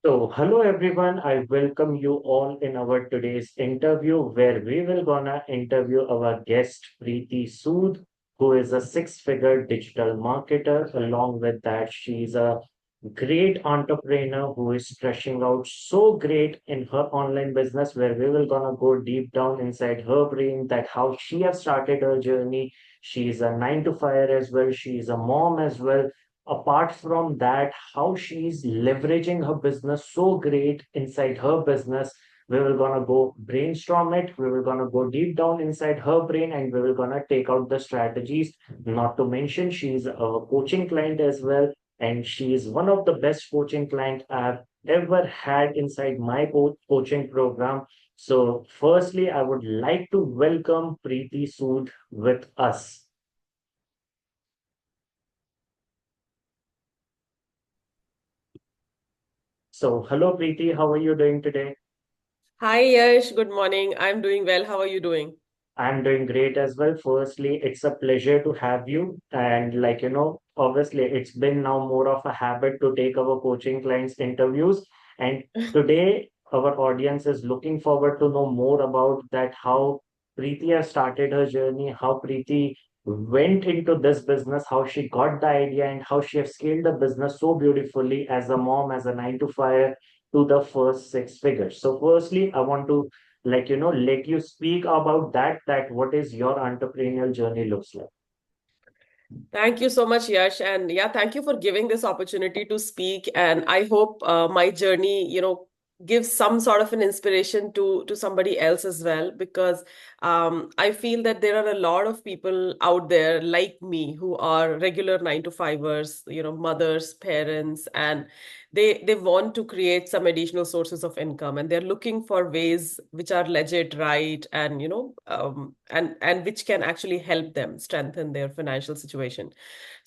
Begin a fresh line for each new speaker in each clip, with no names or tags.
Hello everyone. I welcome you all in our today's interview where we will gonna interview our guest Preeti Sood, who is a six-figure digital marketer. Along with that, she's a great entrepreneur who is stretching out so great in her online business where we will gonna go deep down inside her brain that how she has started her journey. She's a 9 to 5 as well. She's a mom as well. Apart from that, how she's leveraging her business so great inside her business. We will gonna go brainstorm it. We will gonna go deep down inside her brain and we will gonna take out the strategies. Not to mention, she's a coaching client as well, and she is one of the best coaching client I've ever had inside my coaching program. So, firstly, I would like to welcome Preeti Sood with us. So, hello, Preeti. How are you doing today?
Hi Yash, good morning. I'm doing well. How are you doing?
I'm doing great as well. Firstly, it's a pleasure to have you. And obviously, it's been now more of a habit to take our coaching clients' interviews. And today, our audience is looking forward to know more about that, how Preeti has started her journey, how Preeti went into this business, how she got the idea, and how she has scaled the business so beautifully as a mom, as a 9 to 5 to the first six figures. So, firstly, I want to let you speak about that what is your entrepreneurial journey looks like.
Thank you so much, Yash. And yeah, thank you for giving this opportunity to speak. And I hope my journey, gives some sort of an inspiration to somebody else as well, because I feel that there are a lot of people out there like me who are regular 9 to 5ers, mothers, parents, and they want to create some additional sources of income, and they're looking for ways which are legit, right, and and which can actually help them strengthen their financial situation.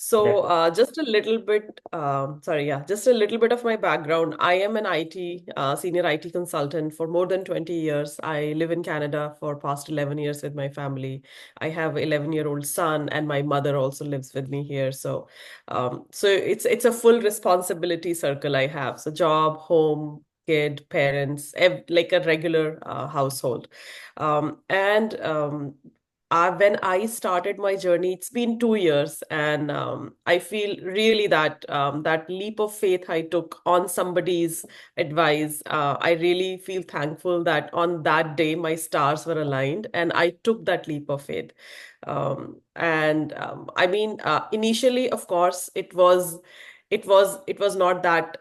So,
Definitely.
just a little bit, sorry, yeah, just a little bit of my background. I am an IT, senior IT consultant for more than 20 years. I live in Canada for past 11 years with my family. I have 11-year-old son, and my mother also lives with me here. So it's a full responsibility circle I have. So job, home, kid, parents, like a regular household. And when I started my journey, it's been 2 years, and I feel really that that leap of faith I took on somebody's advice. I really feel thankful that on that day my stars were aligned, and I took that leap of faith. I mean, initially, of course, it was not that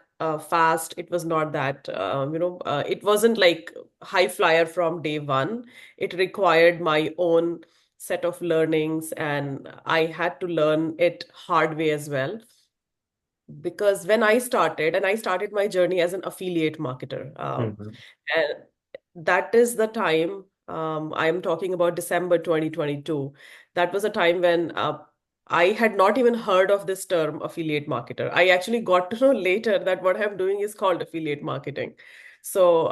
fast. It was not that it wasn't like high flyer from day one. It required my own set of learnings, and I had to learn it hard way as well, because when I started, and I started my journey as an affiliate marketer,
Mhm.
and that is the time, I'm talking about December 2022. That was a time when I had not even heard of this term affiliate marketer. I actually got to know later that what I'm doing is called affiliate marketing. So,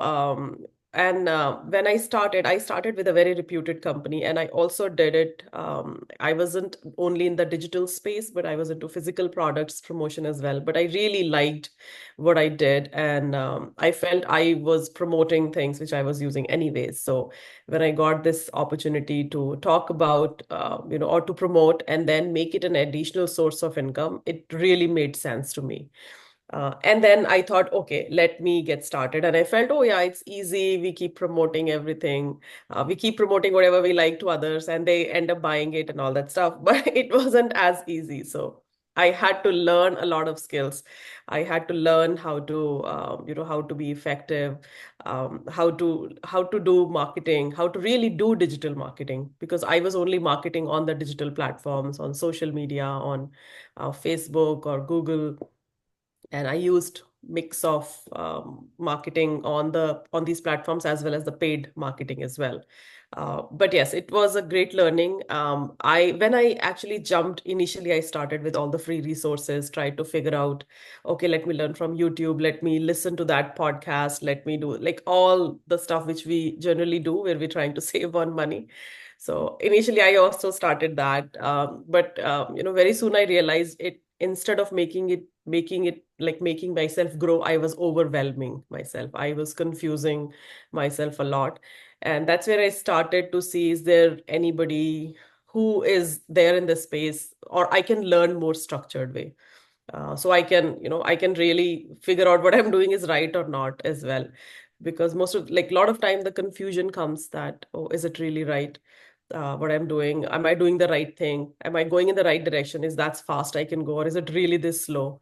and when I started with a very reputed company, and I also did it. I wasn't only in the digital space, but I was into physical products promotion as well. But I really liked what I did, and I felt I was promoting things which I was using anyways. So when I got this opportunity to talk about, or to promote and then make it an additional source of income, it really made sense to me. And then I thought, okay, let me get started. And I felt, oh, yeah, it's easy. We keep promoting everything. We keep promoting whatever we like to others, and they end up buying it and all that stuff. But it wasn't as easy. So I had to learn a lot of skills. I had to learn how to, how to be effective, how to do marketing, how to really do digital marketing, because I was only marketing on the digital platforms, on social media, on Facebook or Google, and I used mix of marketing on these platforms as well as the paid marketing as well. But yes, it was a great learning. I When I actually jumped initially, I started with all the free resources, tried to figure out, okay, let me learn from YouTube, let me listen to that podcast, let me do like all the stuff which we generally do where we're trying to save on money. So initially, I also started that, but very soon I realized instead of making it like making myself grow, I was overwhelming myself. I was confusing myself a lot. And that's where I started to see, is there anybody who is there in this space, or I can learn more structured way. So I can really figure out what I'm doing is right or not as well. Because most of, like, a lot of time the confusion comes that, oh, is it really right? What I'm doing, am I doing the right thing? Am I going in the right direction? Is that fast I can go, or is it really this slow?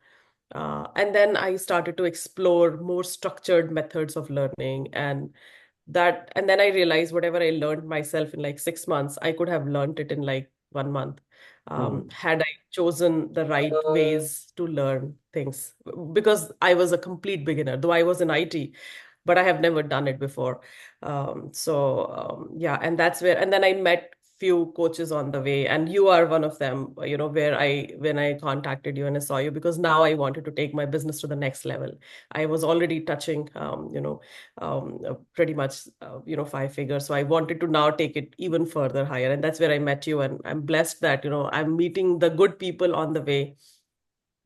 And then I started to explore more structured methods of learning, and then I realized whatever I learned myself in like 6 months, I could have learned it in like 1 month,
Mm.
had I chosen the right ways to learn things. Because I was a complete beginner, though I was in IT, but I have never done it before. Yeah, and that's where, and then I met few coaches on the way, and you are one of them, where when I contacted you and I saw you, because now I wanted to take my business to the next level. I was already touching, pretty much, 5 figures. So I wanted to now take it even further higher. And that's where I met you. And I'm blessed that, I'm meeting the good people on the way,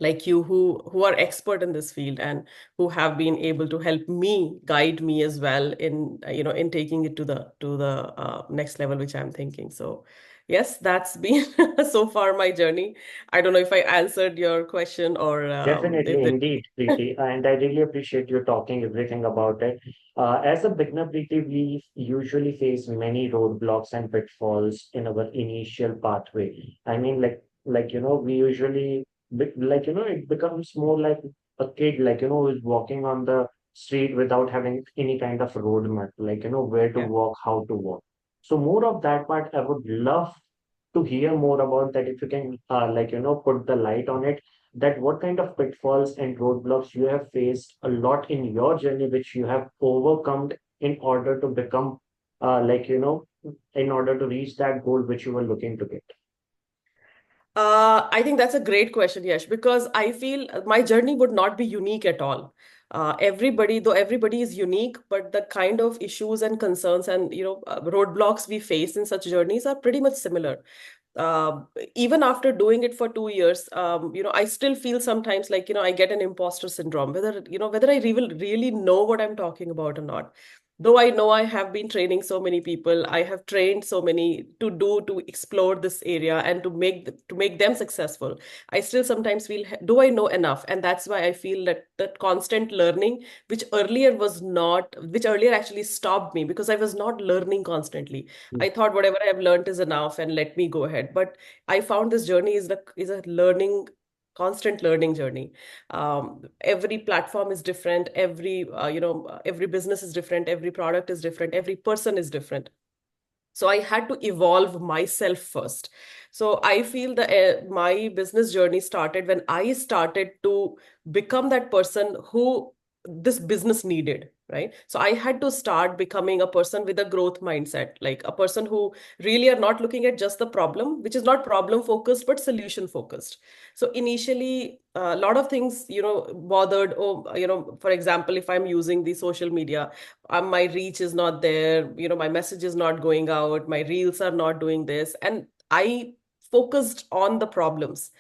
like you, who are expert in this field, and who have been able to help me, guide me as well in, in taking it to the next level, which I'm thinking. So yes, that's been so far my journey. I don't know if I answered your question, or if
Definitely,
there.
indeed, Preeti, and I really appreciate you talking everything about it. As a beginner, Preeti, we usually face many roadblocks and pitfalls in our initial pathway. I mean, we usually it becomes more like a kid, who's walking on the street without having any kind of roadmap, where to
Yeah.
walk, how to walk. So more of that part, I would love to hear more about that. If you can, put the light on it, that what kind of pitfalls and roadblocks you have faced a lot in your journey, which you have overcome in order to become, in order to reach that goal which you were looking to get.
I think that's a great question, Yash, because I feel my journey would not be unique at all. Though everybody is unique, but the kind of issues and concerns and, roadblocks we face in such journeys are pretty much similar. uh, Even after doing it for 2 years, I still feel sometimes like, I get an imposter syndrome, whether I really know what I'm talking about or not. Though I know I have been training so many people, I have trained so many to explore this area and to make them successful. I still sometimes feel, do I know enough? And that's why I feel that constant learning, which earlier actually stopped me, because I was not learning constantly.
Mm.
I thought whatever I've learned is enough and let me go ahead. But I found this journey is a constant learning journey. Every platform is different. Every business is different. Every product is different. Every person is different. So I had to evolve myself first. So I feel that my business journey started when I started to become that person who this business needed, right? So I had to start becoming a person with a growth mindset, like a person who really are not looking at just the problem, which is not problem focused but solution focused. So initially a lot of things, bothered. Oh, for example, if I'm using the social media, my reach is not there, my message is not going out, my reels are not doing this, and I focused on the problems.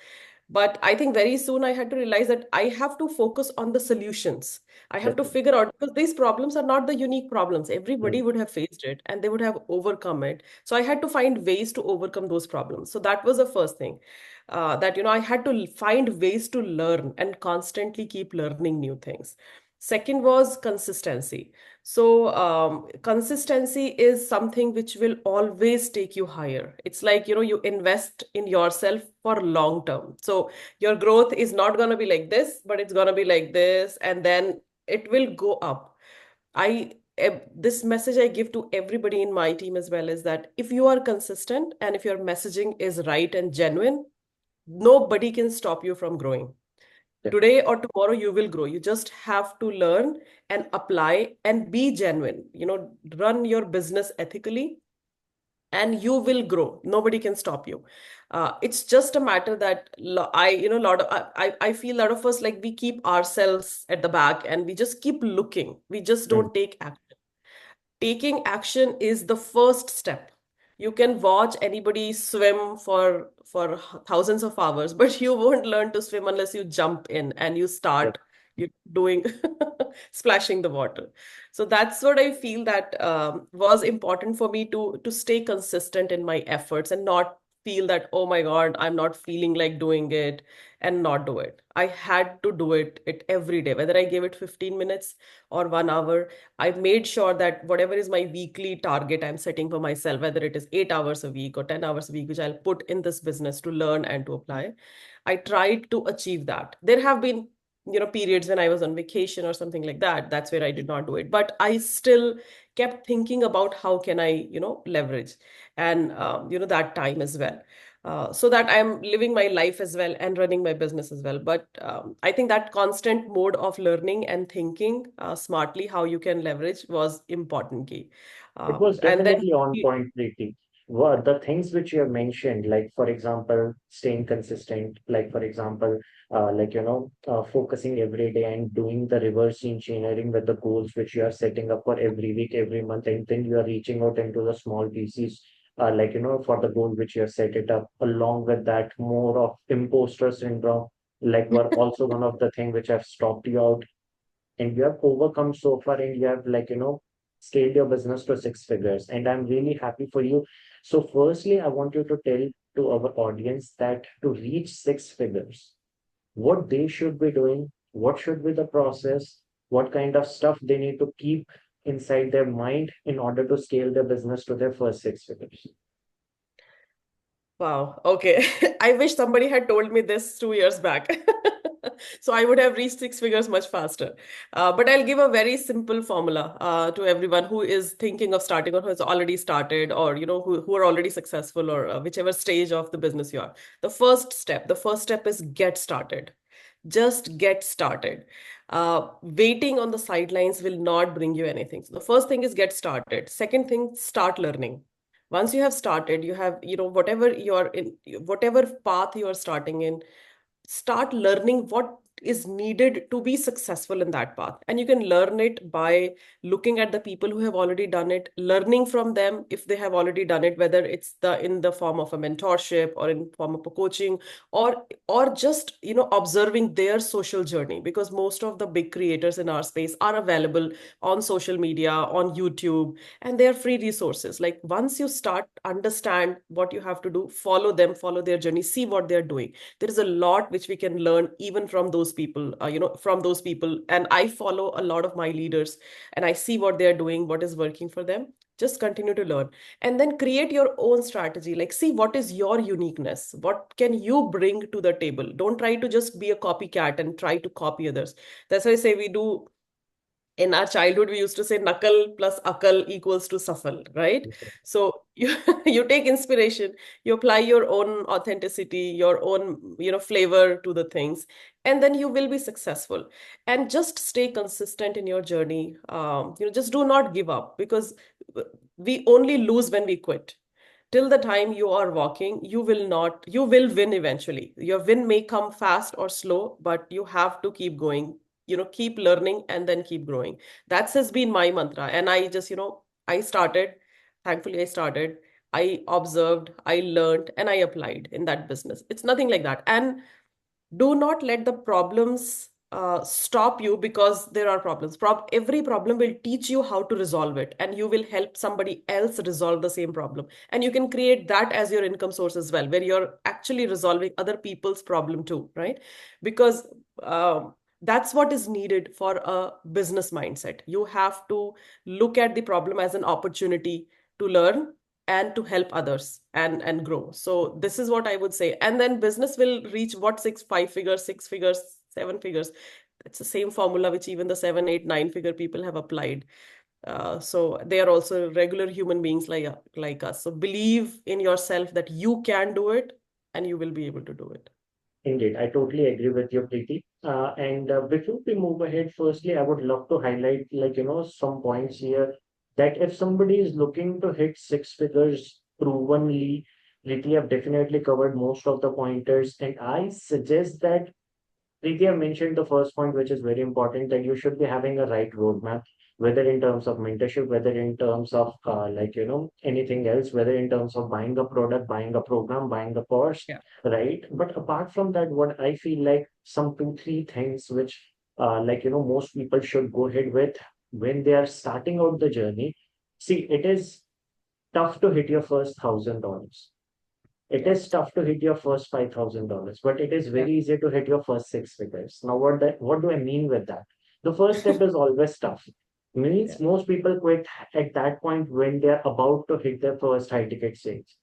But I think very soon I had to realize that I have to focus on the solutions. I have to
Definitely.
figure out, because these problems are not the unique problems, everybody
Mm.
would have faced it and they would have overcome it. So I had to find ways to overcome those problems. So that was the first thing, that I had to find ways to learn and constantly keep learning new things. Second was consistency. So, consistency is something which will always take you higher. It's like, you invest in yourself for long term. So, your growth is not going to be like this, but it's going to be like this, and then it will go up. This message I give to everybody in my team as well is that if you are consistent and if your messaging is right and genuine, nobody can stop you from growing.
Definitely.
Today or tomorrow you will grow. You just have to learn and apply and be genuine. Run your business ethically and you will grow. Nobody can stop you. It's just a matter that lot of I feel a lot of us, like, we keep ourselves at the back and we just keep looking. We just
Mm.
don't take action. Taking action is the first step. You can watch anybody swim for thousands of hours, but you won't learn to swim unless you jump in and you start you doing splashing the water. So that's what I feel that was important for me to stay consistent in my efforts and not feel that, oh my God, I'm not feeling like doing it, and not do it. I had to do it every day, whether I gave it 15 minutes or 1 hour. I made sure that whatever is my weekly target I'm setting for myself, whether it is 8 hours a week or 10 hours a week, which I'll put in this business to learn and to apply, I tried to achieve that. There have been, periods when I was on vacation or something like that. That's where I did not do it. But I still kept thinking about how can I, leverage and, that time as well. So that I'm living my life as well and running my business as well. But I think that constant mode of learning and thinking smartly how you can leverage was important key.
It was
And then
definitely on point, Preeti. What the things which you have mentioned, like for example, staying consistent, like for example, focusing every day and doing the reverse engineering with the goals which you are setting up for every week, every month, and then you are reaching out into the small pieces, for the goal which you have set it up. Along with that, more of imposter syndrome, like were also one of the things which have stopped you out, and you have overcome so far, and you have scaled your business to six figures, and I'm really happy for you. So firstly, I want you to tell to our audience that to reach six figures, what they should be doing, what should be the process, what kind of stuff they need to keep inside their mind in order to scale their business to their first six figures.
wow. Okay. I wish somebody had told me this 2 years back. So I would have reached six figures much faster. But I'll give a very simple formula to everyone who is thinking of starting or who has already started, or who are already successful, or whichever stage of the business you are. The first step is get started. Just get started. Waiting on the sidelines will not bring you anything. So the first thing is get started. Second thing, start learning. Once you have started, you have, whatever you're in, whatever path you are starting in, start learning what is needed to be successful in that path. And you can learn it by looking at the people who have already done it, learning from them if they have already done it, whether it's the in the form of a mentorship or in form of a coaching, or just observing their social journey, because most of the big creators in our space are available on social media, on YouTube, and they're free resources. Like once you start understand what you have to do, follow them, follow their journey, see what they're doing. There is a lot which we can learn even from those people, from those people. And I follow a lot of my leaders and I see what they're doing, what is working for them. Just continue to learn and then create your own strategy. Like, see what is your uniqueness, what can you bring to the table. Don't try to just be a copycat and try to copy others. That's why I say we do, in our childhood we used to say nakal plus akal equals to safal, right? So you you take inspiration, you apply your own authenticity, your own flavor to the things, and then you will be successful. And just stay consistent in your journey. Just do not give up, because we only lose when we quit. Till the time you are walking, you will not, you will win eventually. Your win may come fast or slow, but you have to keep going, keep learning and then keep growing. That's has been my mantra. And I just, I started, thankfully I started, I observed, I learned, and I applied in that business. It's nothing like that. And do not let the problems stop you, because there are problems. Every problem will teach you how to resolve it, and you will help somebody else resolve the same problem. And you can create that as your income source as well, where you're actually resolving other people's problem too, right? Because that's what is needed for a business mindset. You have to look at the problem as an opportunity to learn and to help others and grow. So this is what I would say. And then business will reach what, six, 5 figures, 6 figures, 7 figures. It's the same formula which even the 7, 8, 9 figure people have applied. So they are also regular human beings like us. So believe in yourself that you can do it, and you will be able to do it.
Indeed, I totally agree with you, Preeti. And before we move ahead, firstly, I would love to highlight, some points here, that if somebody is looking to hit six figures provenly, Preeti have definitely covered most of the pointers. And I suggest that Preeti, I mentioned the first point, which is very important, that you should be having a right roadmap, whether in terms of mentorship, whether in terms of anything else, whether in terms of buying a product, buying a program, buying a course,
Yeah.
right? But apart from that, what I feel like some two, three things which most people should go ahead with when they are starting out the journey. See, it is tough to hit your first $1,000. It
Yeah.
is tough to hit your first $5,000, but it is
Yeah.
very easy to hit your first six figures. Now, what do I mean with that? The first step is always tough.
Yeah.
Means most people quit at that point when they're about to hit their first high ticket sales.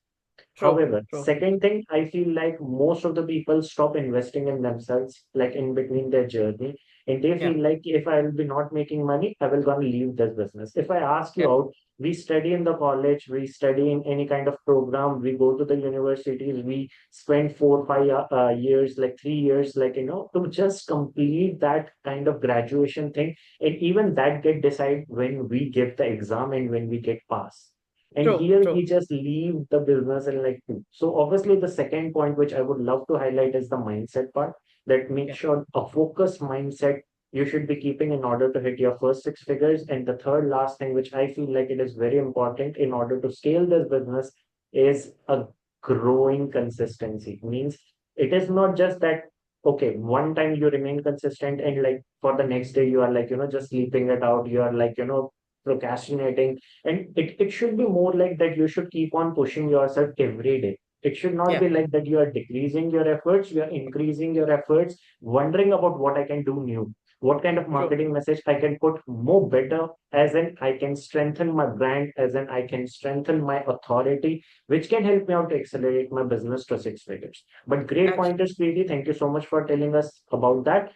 True.
However,
True.
second thing, I feel like most of the people stop investing in themselves, like in between their journey, and they
Yeah.
feel like if I will be not making money, I will gonna leave this business. If I ask you
Yeah.
out, we study in the college, we study in any kind of program, we go to the universities, we spend 4, 5 years, like 3 years, to just complete that kind of graduation thing, and even that get decide when we give the exam and when we get pass. And
True.
here
True.
we just leave the business and like so obviously the second point which I would love to highlight is the mindset part, that make
Yeah.
sure a focused mindset you should be keeping in order to hit your first six figures. And the third last thing which I feel like it is very important in order to scale this business is a growing consistency. Means it is not just that okay, one time you remain consistent and like for the next day you are just sleeping it out, you are procrastinating. And it should be more like that you should keep on pushing yourself every day. It should not
Yeah.
be like that you are decreasing your efforts, you are increasing your efforts, wondering about what I can do new, what kind of
True.
marketing message I can put more better, as in I can strengthen my brand, as in I can strengthen my authority, which can help me out to accelerate my business to six figures. But great
Actually.
pointers, Preeti. Thank you so much for telling us about that.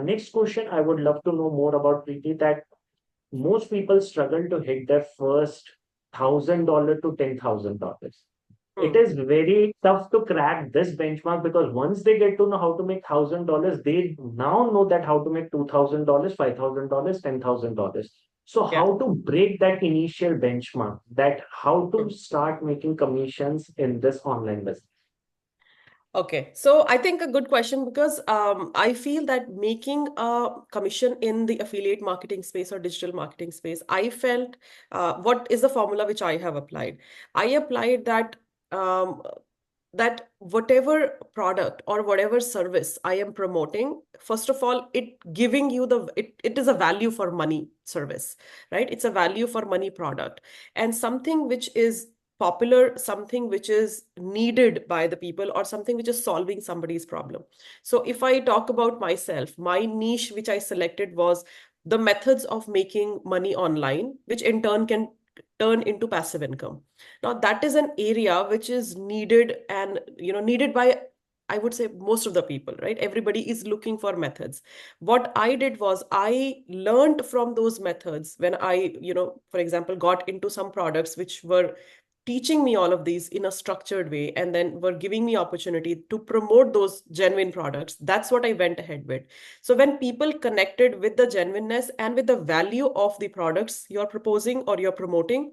Next question, I would love to know more about, Preeti, that most people struggle to hit their first $1,000 to $10,000. It
Hmm.
is very tough to crack this benchmark because once they get to know how to make $1,000, they now know that how to make $2,000, $5,000, $10,000. So
Yeah.
how to break that initial benchmark? That how to
Hmm.
start making commissions in this online business?
Okay, so I think a good question because I feel that making a commission in the affiliate marketing space or digital marketing space, I felt what is the formula which I have applied? I applied um, that whatever product or whatever service I am promoting, first of all, it is a value for money service, right? It's a value for money product and something which is popular, something which is needed by the people, or something which is solving somebody's problem. So if I talk about myself, my niche which I selected was the methods of making money online, which in turn can turn into passive income. Now that is an area which is needed and needed by, I would say, most of the people, right? Everybody is looking for methods. What I did was I learned from those methods when I, for example, got into some products which were teaching me all of these in a structured way and then were giving me opportunity to promote those genuine products. That's what I went ahead with. So when people connected with the genuineness and with the value of the products you're proposing or you're promoting,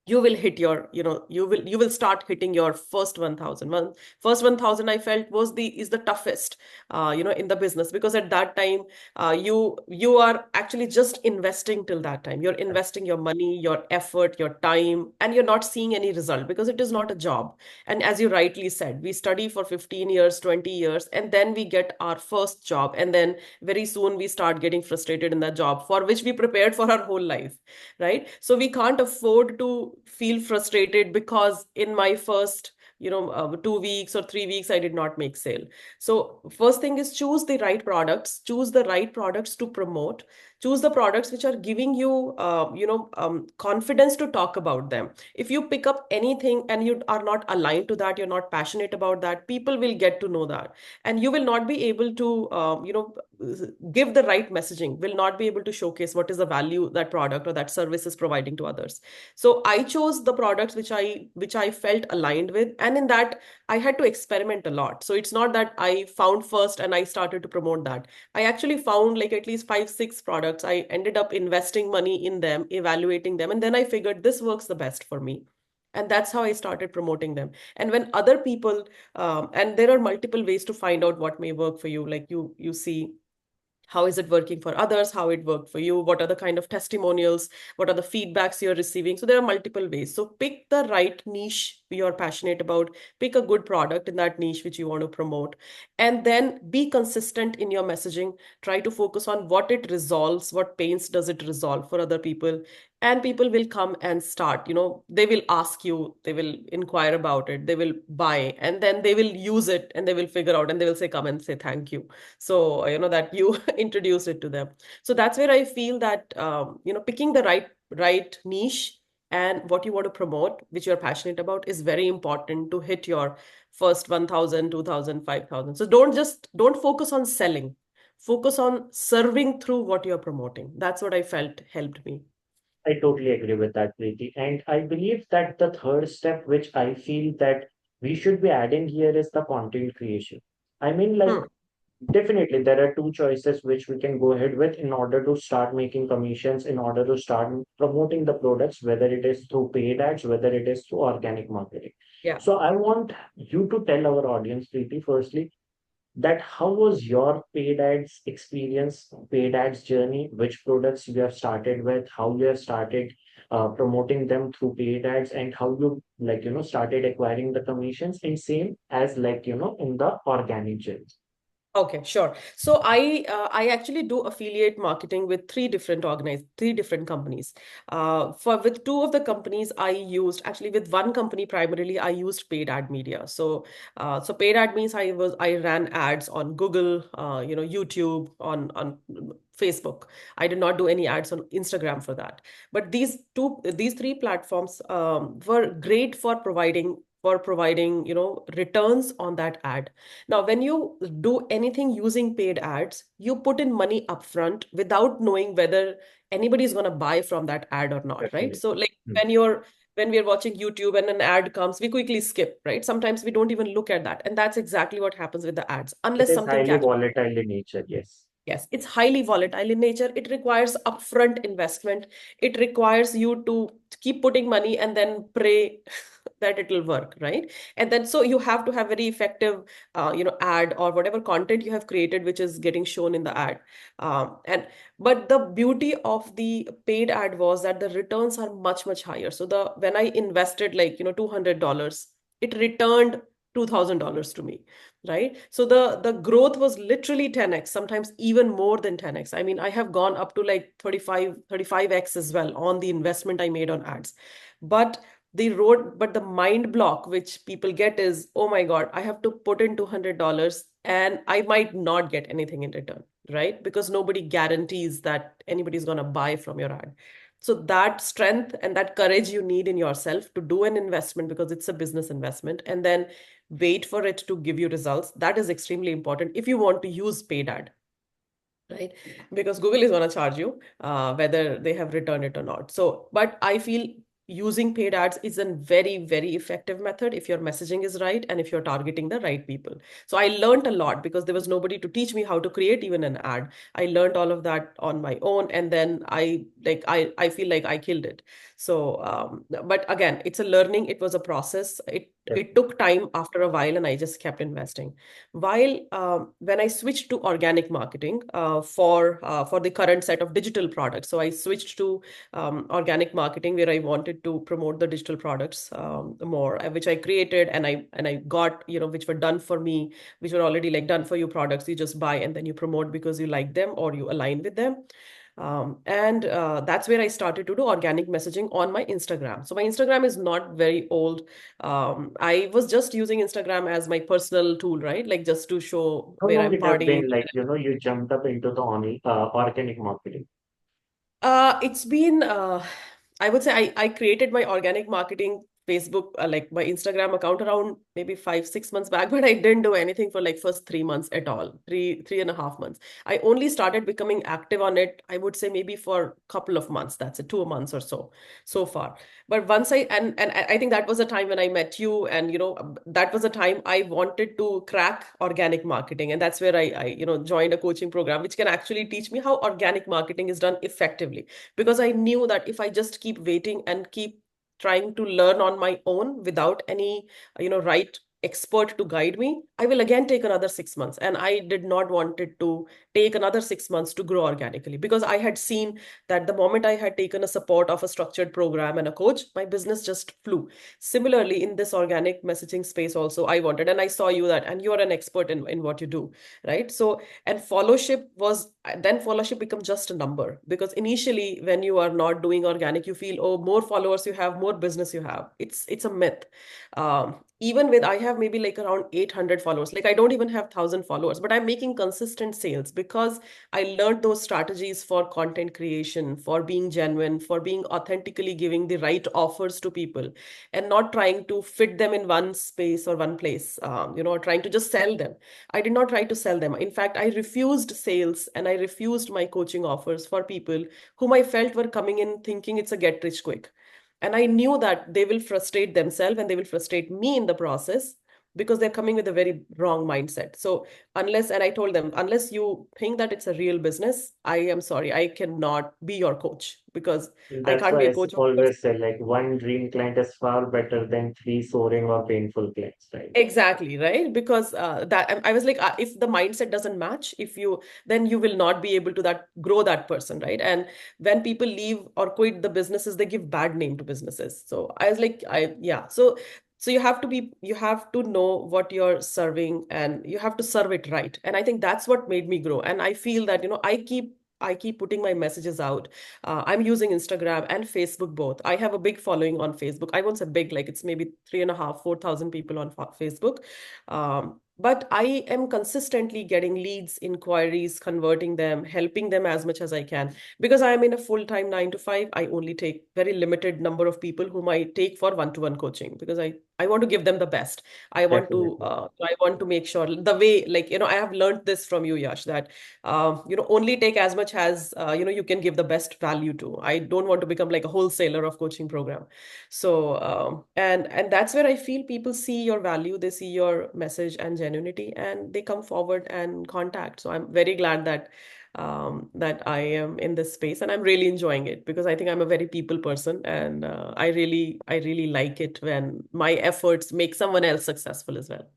you will hit your you will start hitting your first 1000 first 1000 I felt is the toughest in the business, because at that time you are actually just investing. Till that time you're investing your money, your effort, your time, and you're not seeing any result because it is not a job. And as you rightly said, we study for 15 years, 20 years, and then we get our first job, and then very soon we start getting frustrated in that job for which we prepared for our whole life, right? So we can't afford to feel frustrated because in my first 2 weeks or 3 weeks I did not make sale. So first thing is choose the right products to promote, choose the products which are giving you confidence to talk about them. If you pick up anything and you are not aligned to that, you're not passionate about that, people will get to know that, and you will not be able to give the right messaging, will not be able to showcase what is the value that product or that service is providing to others. So I chose the products which I felt aligned with, and in that I had to experiment a lot. So it's not that I found first and I started to promote that. I actually found like at least 5 6 products. I ended up investing money in them, evaluating them, and then I figured this works the best for me. And that's how I started promoting them. And when other people, and there are multiple ways to find out what may work for you. Like you see how is it working for others, how it worked for you, what are the kind of testimonials, what are the feedbacks you're receiving. So there are multiple ways. So pick the right niche you're passionate about, pick a good product in that niche which you want to promote, and then be consistent in your messaging. Try to focus on what it resolves, what pains does it resolve for other people. And people will come and start, they will ask you, they will inquire about it, they will buy, and then they will use it, and they will figure out, and they will say, come and say thank you. So that you introduce it to them. So that's where I feel that picking the right niche and what you want to promote, which you're passionate about, is very important to hit your first 1,000, 2,000, 5,000. So don't focus on selling, focus on serving through what you're promoting. That's what I felt helped me.
I totally agree with that, Preeti. And I believe that the third step, which I feel that we should be adding here, is the content creation. I mean, like,
Hmm.
definitely there are two choices which we can go ahead with in order to start making commissions, in order to start promoting the products, whether it is through paid ads, whether it is through organic marketing.
Yeah.
So I want you to tell our audience, Preeti, firstly, that how was your paid ads experience, paid ads journey, which products you have started with, how you have started promoting them through paid ads, and how you started acquiring the commissions, and same as in the organic journey.
Okay, sure. So I actually do affiliate marketing with three different companies. For with two of the companies I used, actually with one company primarily I used paid ad media. So paid ad means I ran ads on Google, YouTube, on Facebook. I did not do any ads on Instagram for that. But these three platforms were great for providing returns on that ad. Now, when you do anything using paid ads, you put in money upfront without knowing whether anybody is going to buy from that ad or not, right?
Definitely.
So, like
Hmm.
when we are watching YouTube and an ad comes, we quickly skip, right? Sometimes we don't even look at that, and that's exactly what happens with the ads,
It
unless
is
something
highly
catches.
volatile in nature, yes.
Yes, it's highly volatile in nature. It requires upfront investment. It requires you to keep putting money and then pray that it will work, right? And then so you have to have very effective, ad or whatever content you have created, which is getting shown in the ad. And but the beauty of the paid ad was that the returns are much much higher. So the when I invested like $200, it returned $2,000 to me, right? So the growth was literally 10x, sometimes even more than 10x. I mean, I have gone up to like 35x as well on the investment I made on ads. But the mind block which people get is, oh my God, I have to put in $200 and I might not get anything in return, right? Because nobody guarantees that anybody's going to buy from your ad. So that strength and that courage you need in yourself to do an investment, because it's a business investment, and then wait for it to give you results. That is extremely important if you want to use paid ad, right? Because Google is going to charge you whether they have returned it or not. So, but I feel using paid ads is a very, very effective method if your messaging is right and if you're targeting the right people. So I learned a lot because there was nobody to teach me how to create even an ad. I learned all of that on my own, and then I feel like I killed it. So, but again, it's a learning. It was a process. It
Definitely.
took time after a while, and I just kept investing. While when I switched to organic marketing for the current set of digital products, so I switched to organic marketing where I wanted to promote the digital products more, which I created, and I got which were done for me, which were already like done for you products. You just buy and then you promote because you like them or you align with them. And that's where I started to do organic messaging on my Instagram. So my Instagram is not very old. I was just using Instagram as my personal tool, right? Like just to show
How
where
long
I'm
it has
partying.
been you jumped up into the organic marketing?
It's been, I would say I created my organic marketing Facebook, like my Instagram account around maybe 5, 6 months back, but I didn't do anything for like first 3 months at all, three and a half months. I only started becoming active on it, I would say maybe for a couple of months. That's it, 2 months or so far. But once and I think that was the time when I met you, and that was the time I wanted to crack organic marketing, and that's where I joined a coaching program which can actually teach me how organic marketing is done effectively, because I knew that if I just keep waiting and keep trying to learn on my own without any, right expert to guide me, I will again take another 6 months. And I did not want it to take another 6 months to grow organically, because I had seen that the moment I had taken a support of a structured program and a coach, my business just flew. Similarly, in this organic messaging space also, I wanted, and I saw you that, and you are an expert in what you do, right? So, and followership was, then followership becomes just a number, because initially when you are not doing organic, you feel, oh, more followers you have, more business you have. It's a myth. Even with, I have maybe like around 800 followers, like I don't even have 1,000 followers, but I'm making consistent sales because I learned those strategies for content creation, for being genuine, for being authentically giving the right offers to people, and not trying to fit them in one space or one place, or trying to just sell them. I did not try to sell them. In fact, I refused sales and I refused my coaching offers for people whom I felt were coming in thinking it's a get rich quick. And I knew that they will frustrate themselves and they will frustrate me in the process, because they're coming with a very wrong mindset. So, unless, and I told them, unless you think that it's a real business, I am sorry, I cannot be your coach, because I
That's
can't be
why
a coach of yours.
always say like one dream client is far better than three soaring or painful clients, right?
Exactly, right? Because that I was like, if the mindset doesn't match, if you, then you will not be able to that grow that person, right? And when people leave or quit the businesses, they give bad name to businesses. So I was like, yeah. So you have to be, you have to know what you're serving, and you have to serve it right. And I think that's what made me grow. And I feel that, I keep putting my messages out. I'm using Instagram and Facebook both. I have a big following on Facebook. I won't say big, like it's maybe 3.5, 4,000 people on Facebook. But I am consistently getting leads, inquiries, converting them, helping them as much as I can. Because I am in a full-time 9 to 5, I only take very limited number of people whom I take for one-to-one coaching, because I want to give them the best.
Definitely.
I want to make sure the way, like, I have learned this from you, Yash, that only take as much as you can give the best value to. I don't want to become like a wholesaler of coaching program. So and that's where I feel people see your value, they see your message and genuinity, and they come forward and contact. So I'm very glad that I am in this space, and I'm really enjoying it, because I think I'm a very people person, and I really like it when my efforts make someone else successful as well.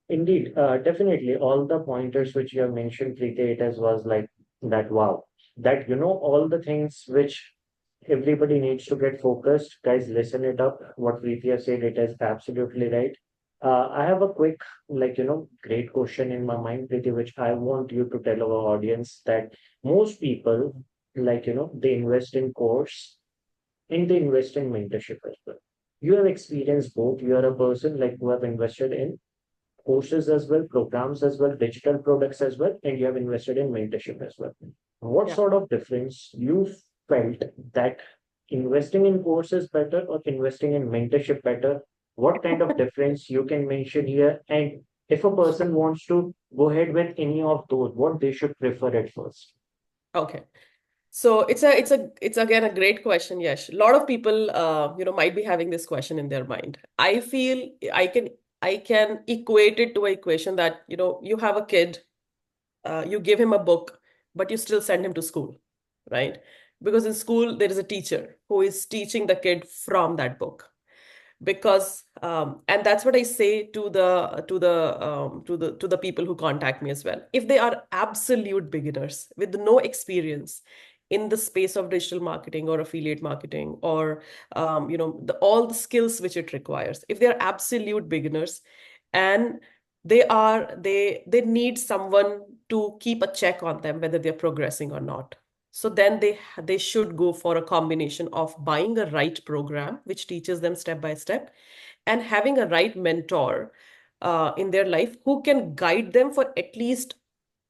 Indeed, definitely. All the pointers which you have mentioned, Preeti, it as was like that. Wow, that all the things which everybody needs to get focused. Guys, listen it up. What Preeti has said, it is absolutely right. I have a quick, like great question in my mind, Preeti, which I want you to tell our audience that most people, like they invest in course and they invest in mentorship as well. You have experienced both. You are a person like who have invested in courses as well, programs as well, digital products as well, and you have invested in mentorship as well. What
Yeah.
sort of difference you felt that investing in courses better or investing in mentorship better? What kind of difference you can mention here? And if a person wants to go ahead with any of those, what they should prefer at first?
Okay. So it's again a great question, Yes. A lot of people might be having this question in their mind. I feel I can equate it to a equation that, you have a kid, you give him a book, but you still send him to school, right? Because in school there is a teacher who is teaching the kid from that book. Because and that's what I say to the people who contact me as well. If they are absolute beginners with no experience in the space of digital marketing or affiliate marketing, or all the skills which it requires, if they're absolute beginners, and they need someone to keep a check on them whether they're progressing or not, so then they should go for a combination of buying a right program which teaches them step by step, and having a right mentor in their life who can guide them for at least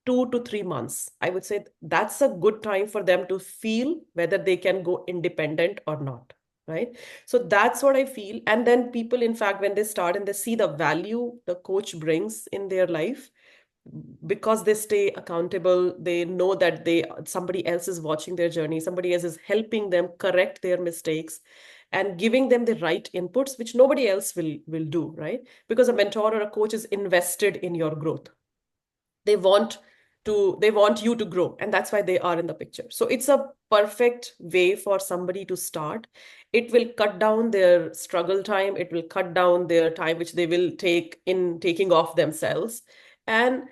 2 to 3 months. I would say that's a good time for them to feel whether they can go independent or not. Right. So that's what I feel. And then people, in fact, when they start and they see the value the coach brings in their life, because they stay accountable, they know that somebody else is watching their journey, somebody else is helping them correct their mistakes and giving them the right inputs which nobody else will do, right? Because a mentor or a coach is invested in your growth. They want you to grow, and that's why they are in the picture. So it's a perfect way for somebody to start. It will cut down their struggle time. It will cut down their time which they will take in taking off themselves. And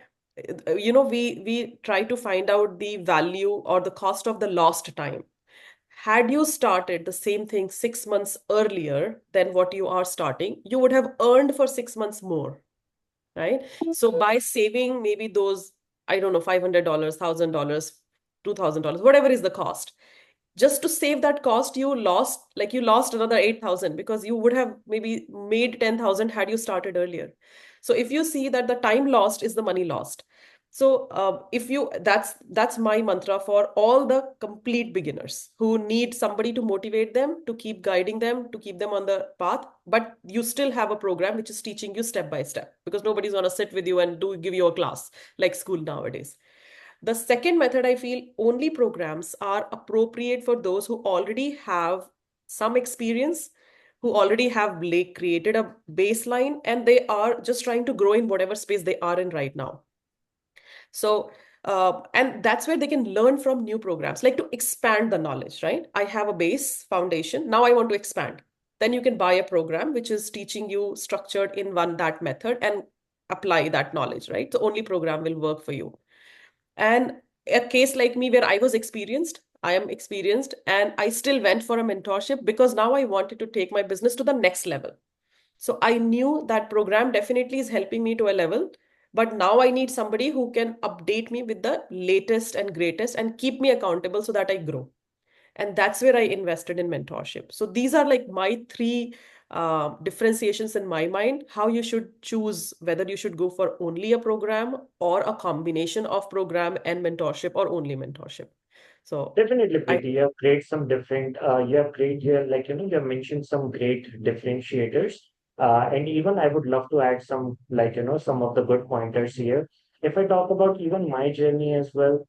we try to find out the value or the cost of the lost time. Had you started the same thing 6 months earlier than what you are starting, you would have earned for 6 months more, right? So by saving maybe those, I don't know, $500, $1,000, $2,000, whatever is the cost, just to save that cost, you lost another 8,000 because you would have maybe made 10,000 had you started earlier. So if you see that the time lost is the money lost. So if you that's my mantra for all the complete beginners who need somebody to motivate them, to keep guiding them, to keep them on the path, but you still have a program which is teaching you step by step, because nobody's going to sit with you and do give you a class like school nowadays. The second method, I feel only programs are appropriate for those who already have some experience, who already have created a baseline, and they are just trying to grow in whatever space they are in right now. So, and that's where they can learn from new programs, like to expand the knowledge, right? I have a base foundation. Now I want to expand. Then you can buy a program which is teaching you structured in that method and apply that knowledge, right? The only program will work for you. And a case like me where I am experienced, and I still went for a mentorship because now I wanted to take my business to the next level. So I knew that program definitely is helping me to a level, but now I need somebody who can update me with the latest and greatest and keep me accountable so that I grow. And that's where I invested in mentorship. So these are like my three differentiations in my mind, how you should choose whether you should go for only a program or a combination of program and mentorship or only mentorship. So
Definitely,
I,
Preeti. You have great here, like, you have mentioned some great differentiators. And even I would love to add some, like, some of the good pointers here. If I talk about even my journey as well,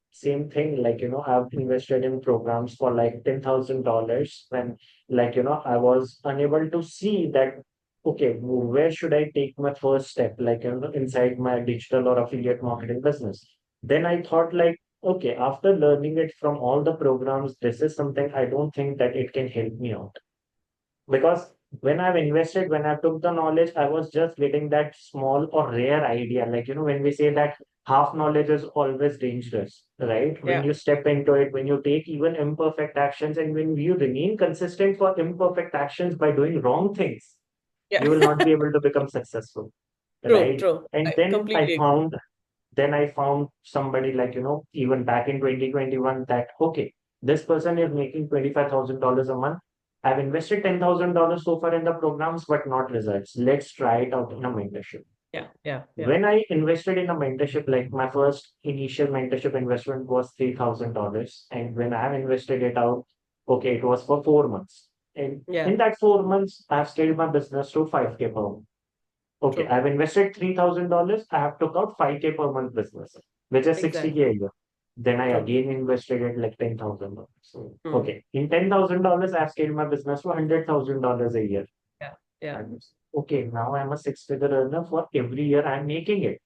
same thing, like, I've invested in programs for like $10,000 when, like, I was unable to see that, okay, where should I take my first step, like, inside my digital or affiliate marketing business. Then I thought, like, okay, after learning it from all the programs, this is something I don't think that it can help me out. Because when I've invested, when I took the knowledge, I was just getting that small or rare idea. Like, when we say that half knowledge is always dangerous, right? When
yeah,
you step into it, when you take even imperfect actions, and when you remain consistent for imperfect actions by doing wrong things,
yeah.
you will not be able to become successful,
True,
right?
true.
And
I completely agree.
then I found somebody, like, even back in 2021, that, okay, this person is making $25,000 a month. I've invested $10,000 so far in the programs, but not results. Let's try it out in a mentorship.
Yeah, yeah, yeah,
When I invested in a mentorship, like my first initial mentorship investment was $3,000. And when I have invested it out, okay, it was for 4 months. And
yeah.
in that 4 months, I've scaled my business to 5K per month. Okay,
True.
I've invested $3,000. I have took out 5K per month business, which is 60K
Exactly.
a year. Then I
True.
again invested it like $10,000. So,
Hmm.
okay, in $10,000, I've scaled my business to $100,000 a year.
Yeah, yeah,
And okay, now I'm a six-figure earner for every year I'm making it.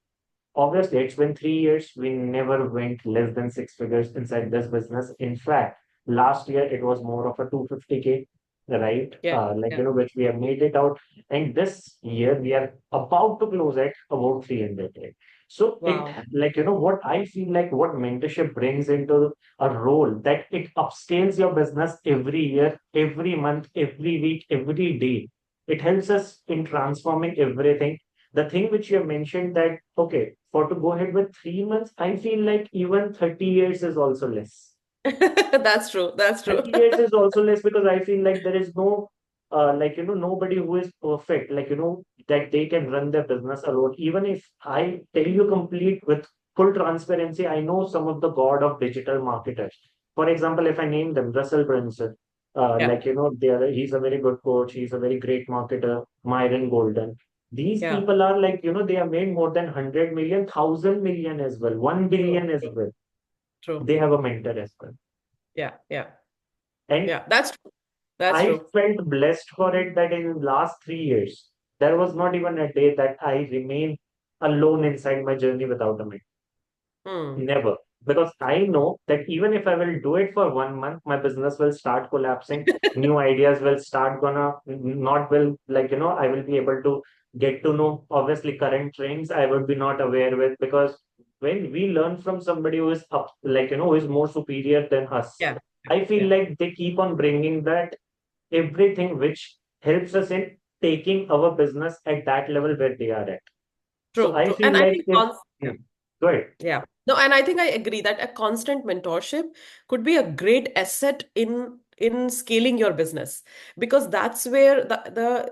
Obviously, it's been 3 years. We never went less than six figures inside this business. In fact, last year it was more of a 250K, right?
yeah,
Like,
yeah.
which we have made it out. And this year we are about to close at about 300K. So it,
Wow.
like, what I feel like what mentorship brings into a role, that it upscales your business every year, every month, every week, every day. It helps us in transforming everything. The thing which you have mentioned, that, okay, for to go ahead with 3 months, I feel like even 30 years is also less.
That's true. That's true.
30 years is also less, because I feel like there is no, like, nobody who is perfect, like, that they can run their business alone. Even if I tell you complete with full transparency, I know some of the god of digital marketers. For example, if I name them, Russell Brunson,
Yeah,
like, he's a very good coach, he's a very great marketer, Myron Golden. These
yeah.
people are like, they have made more than 100 million, 1,000 million as well, 1
True,
billion as
true,
well.
true.
They have a mentor as well.
Yeah, yeah,
And
yeah. That's true. That's
I
true.
felt blessed for it that in last 3 years, there was not even a day that I remained alone inside my journey without a mentor.
Hmm.
Never. because I know that even if I will do it for 1 month, my business will start collapsing. New ideas will start gonna not will like, I will be able to get to know obviously current trends I would be not aware with, because when we learn from somebody who is up, like, who is more superior than us,
Yeah.
I feel
Yeah.
like they keep on bringing that everything which helps us in taking our business at that level where they are at. So
True,
I
true. And
feel
I
like
think
if,
yeah.
go ahead.
Yeah. No, and I think I agree that a constant mentorship could be a great asset in scaling your business, because that's where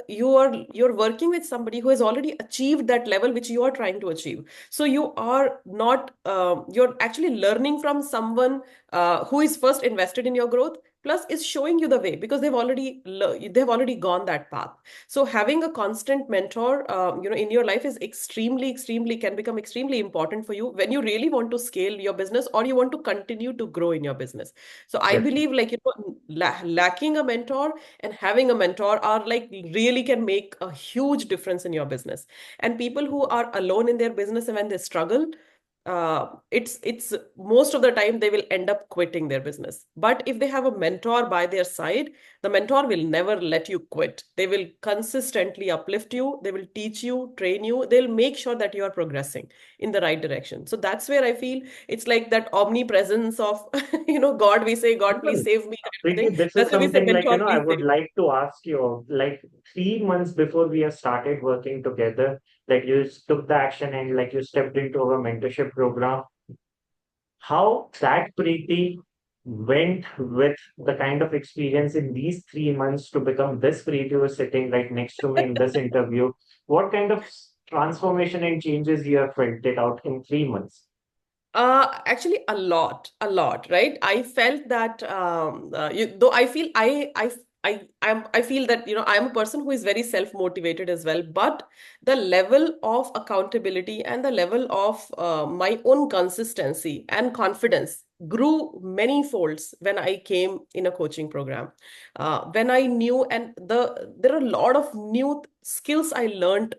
you're working with somebody who has already achieved that level which you are trying to achieve. So you are not you're actually learning from someone who is first invested in your growth, plus is showing you the way, because they've already gone that path. So having a constant mentor, in your life is extremely can become extremely important for you when you really want to scale your business or you want to continue to grow in your business. So I
Definitely.
believe, like, lacking a mentor and having a mentor are like really can make a huge difference in your business. And people who are alone in their business and when they struggle, it's most of the time they will end up quitting their business. But if they have a mentor by their side, the mentor will never let you quit. They will consistently uplift you, they will teach you, train you, they'll make sure that you are progressing in the right direction. So that's where I feel it's like that omnipresence of God, we say, God, please save me, kind of thing.
Preeti, this is
That's why we say,
something like,
mentor,
I
please
would
save
like to ask you, like 3 months before we have started working together, like you took the action and like you stepped into our mentorship program. How that Preeti went with the kind of experience in these 3 months to become this Preeti who is sitting right next to me in this interview. What kind of transformation and changes you have felt it out in 3 months?
Actually, a lot, right? I felt that, though I feel I feel that, I'm a person who is very self-motivated as well, but the level of accountability and the level of my own consistency and confidence grew many folds when I came in a coaching program. When I knew, and there are a lot of new skills I learned,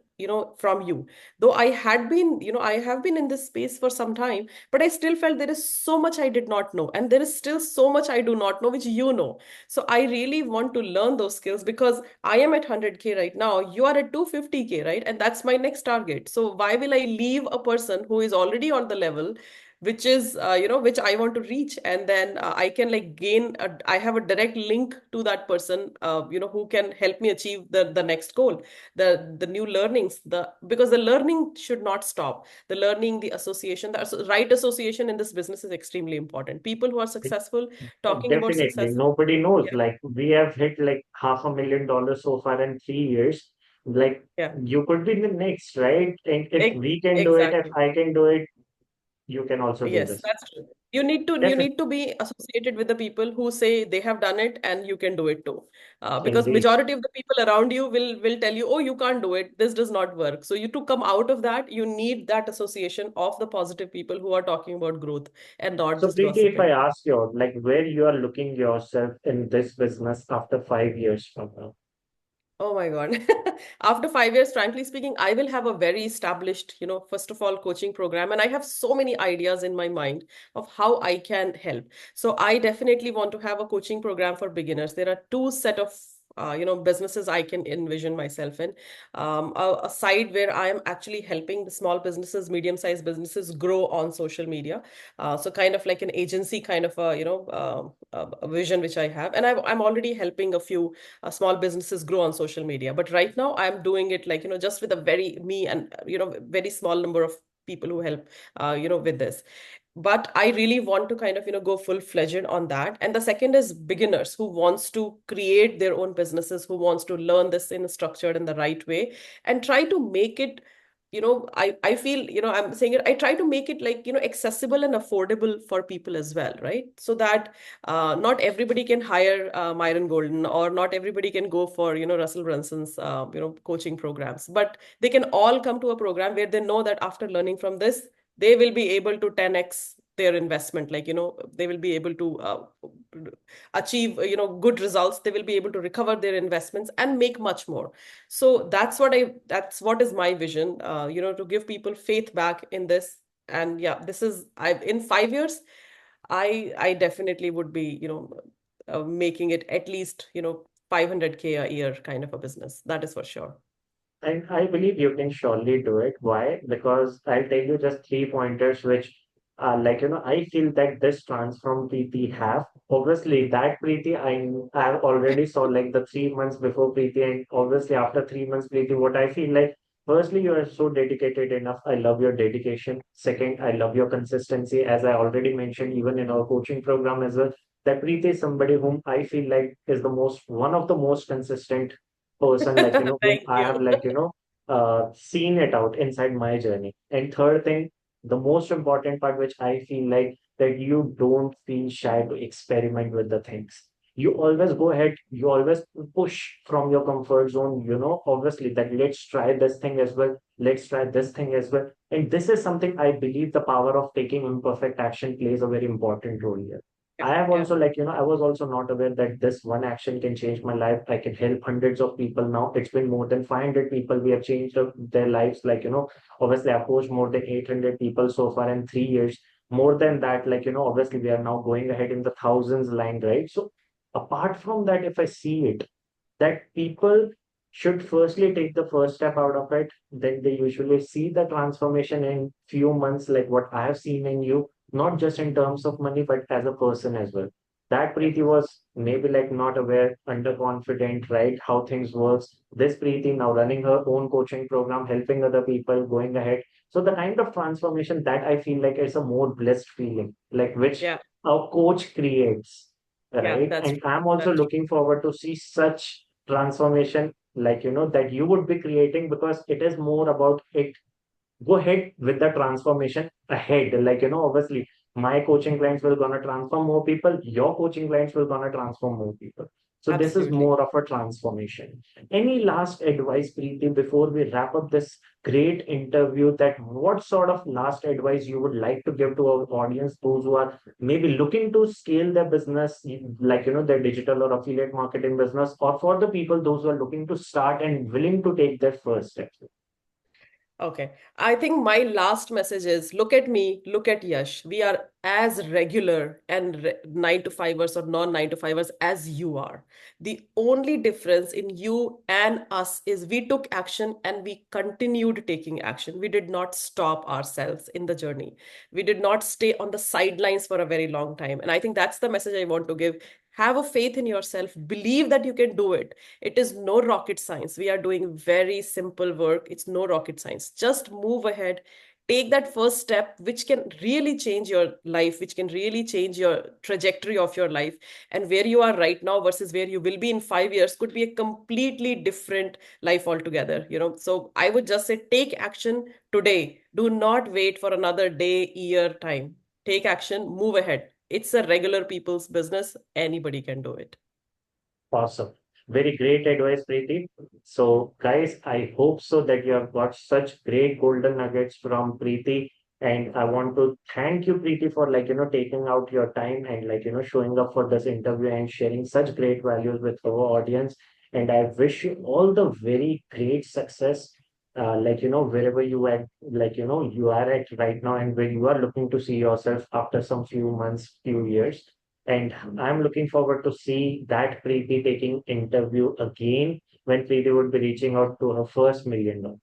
from you. Though I have been in this space for some time, but I still felt there is so much I did not know, and there is still so much I do not know, which you know. So I really want to learn those skills, because I am at 100K right now. You are at 250K, right? And that's my next target. So why will I leave a person who is already on the level, which is, which I want to reach, and then I can like I have a direct link to that person, who can help me achieve the next goal, the new learnings, because the learning should not stop. The learning, the association, the right association in this business is extremely important. People who are successful, talking about
Definitely.
success.
Nobody knows.
Yeah.
Like we have hit like $500,000 so far in 3 years. Like
Yeah.
you could be the next, right? And if we can do it, if
Exactly.
I can do it, you can also do
Yes,
this.
that's true. You need to be associated with the people who say they have done it and you can do it too. Because
Indeed.
majority of the people around you will tell you, oh, you can't do it. This does not work. So you to come out of that, you need that association of the positive people who are talking about growth and not
So,
just
Preeti, if I
gossiping.
ask you, like, where you are looking yourself in this business after 5 years from now?
Oh my God. After 5 years, frankly speaking, I will have a very established, first of all, coaching program. And I have so many ideas in my mind of how I can help. So I definitely want to have a coaching program for beginners. There are two set of businesses I can envision myself in. A side where I am actually helping the small businesses, medium-sized businesses grow on social media. So kind of like an agency kind of a vision which I have. And I'm already helping a few small businesses grow on social media. But right now I'm doing it like, just with a very me and, very small number of people who help, with this. But I really want to kind of, go full-fledged on that. And the second is beginners who wants to create their own businesses, who wants to learn this in a structured and the right way and try to make it, I feel, I'm saying it, I try to make it like, accessible and affordable for people as well, right? So that not everybody can hire Myron Golden, or not everybody can go for, Russell Brunson's, coaching programs, but they can all come to a program where they know that after learning from this, they will be able to 10x their investment. Like, they will be able to achieve, good results. They will be able to recover their investments and make much more. So that's what is my vision, to give people faith back in this, And yeah, this is I in 5 years, I definitely would be, making it at least, 500K a year kind of a business. That is for sure.
And I believe you can surely do it. Why? Because I'll tell you just three pointers which are like, I feel that this transform Preeti have. Obviously, that Preeti, I already saw like the 3 months before Preeti, and obviously after 3 months, Preeti, what I feel like, firstly, you are so dedicated enough. I love your dedication. Second, I love your consistency. As I already mentioned, even in our coaching program as well, that Preeti is somebody whom I feel like is one of the most consistent person, like, whom
Thank
I have,
you.
like, seen it out inside my journey. And third thing, the most important part, which I feel like that you don't feel shy to experiment with the things. You always go ahead, you always push from your comfort zone, obviously that let's try this thing as well, let's try this thing as well. And this is something I believe the power of taking imperfect action plays a very important role here.
Yeah,
I have
yeah,
also, like, I was also not aware that this one action can change my life. I can help hundreds of people now. It's been more than 500 people. We have changed their lives. Like, obviously, I've coached more than 800 people so far in 3 years. More than that, like, obviously, we are now going ahead in the thousands line, right? So, apart from that, if I see it, that people should firstly take the first step out of it, then they usually see the transformation in few months, like what I have seen in you, not just in terms of money but as a person as well. That
yeah,
Preeti was maybe like not aware, underconfident, right, how things works. This Preeti now running her own coaching program, helping other people, going ahead. So the kind of transformation that I feel like is a more blessed feeling, like which
yeah,
a coach creates,
yeah,
right?
that's
And
true.
I'm also
That's
looking forward to see such transformation, like, that you would be creating, because it is more about it. Go ahead with the transformation ahead, like, obviously my coaching clients will gonna transform more people, your coaching clients will gonna transform more people. So this is
absolutely.
more of a transformation. Any last advice, Preeti, before we wrap up this great interview, that what sort of last advice you would like to give to our audience, those who are maybe looking to scale their business, like, their digital or affiliate marketing business, or for the people those who are looking to start and willing to take their first steps?
Okay. I think my last message is look at me, look at Yash. We are as regular and 9 to 5ers or non 9 to 5ers as you are. The only difference in you and us is we took action and we continued taking action. We did not stop ourselves in the journey. We did not stay on the sidelines for a very long time. And I think that's the message I want to give. Have a faith in yourself, believe that you can do it. It is no rocket science. We are doing very simple work. It's no rocket science. Just move ahead. Take that first step, which can really change your life, which can really change your trajectory of your life. And where you are right now versus where you will be in 5 years could be a completely different life altogether. So I would just say take action today. Do not wait for another day, year, time. Take action, move ahead. It's a regular people's business. Anybody can do it.
Awesome. Very great advice, Preeti. So, guys, I hope so that you have got such great golden nuggets from Preeti. And I want to thank you, Preeti, for, like, taking out your time and, like, showing up for this interview and sharing such great values with our audience. And I wish you all the very great success, like, wherever you at, like, you are at right now, and where you are looking to see yourself after some few months, few years. And I'm looking forward to see that Preeti taking interview again when Preeti would be reaching out to her first $1 million.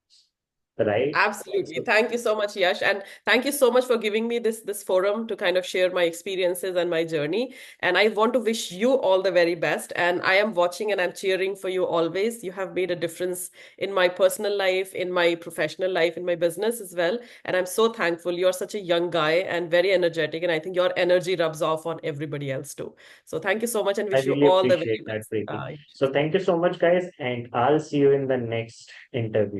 Right?
Absolutely.
So
Thank you so much, Yash. And thank you so much for giving me this forum to kind of share my experiences and my journey. And I want to wish you all the very best. And I am watching and I'm cheering for you always. You have made a difference in my personal life, in my professional life, in my business as well. And I'm so thankful. You're such a young guy and very energetic. And I think your energy rubs off on everybody else too. So thank you so much and
I
wish you
really
all the
appreciate
very
that,
best.
Preeti. So thank you so much, guys, and I'll see you in the next interview.